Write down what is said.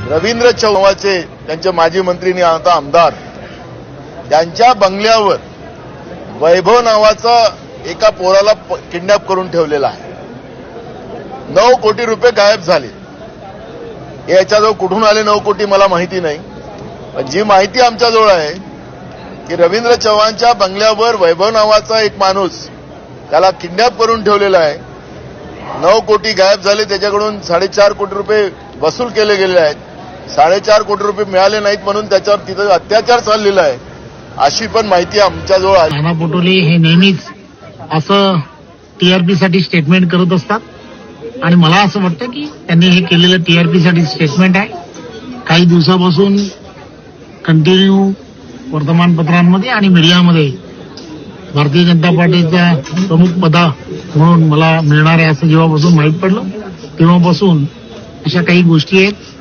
रवींद्र चव्हाणचे त्यांचे माजी मंत्री आणि आता आमदार त्यांच्या बंगल्यावर वैभव नावाचा एका पोराला किडनॅप करून ठेवलेला आहे. 9 कोटी रुपये गायब झाले. याच्याजवळ कुठून आले 9 कोटी मला माहिती नाही, पण जी माहिती आमच्याजवळ आहे की रवींद्र चव्हाणच्या बंगल्यावर वैभव नावाचा एक माणूस त्याला किडनॅप करून ठेवलेला आहे. 9 कोटी गायब झाले. त्याच्याकडून 4.5 कोटी रुपये वसूल केले गेले आहेत. 4.5 कोटी रुपये मिळाले नाहीत म्हणून त्याच्यावर तिथं अत्याचार चाललेला आहे, अशी पण माहिती आमच्याजवळ आहे. नाना पटोले हे नेहमीच असं टीआरपीसाठी स्टेटमेंट करत असतात आणि मला असं वाटतं की त्यांनी हे केलेलं टीआरपीसाठी स्टेटमेंट आहे. काही दिवसापासून कंटिन्यू वर्तमानपत्रांमध्ये आणि मीडियामध्ये भारतीय जनता पार्टीचा प्रमुख पदा म्हणून मला मिळणार आहे असं जेव्हापासून माहीत पडलं तेव्हापासून अशा काही गोष्टी आहेत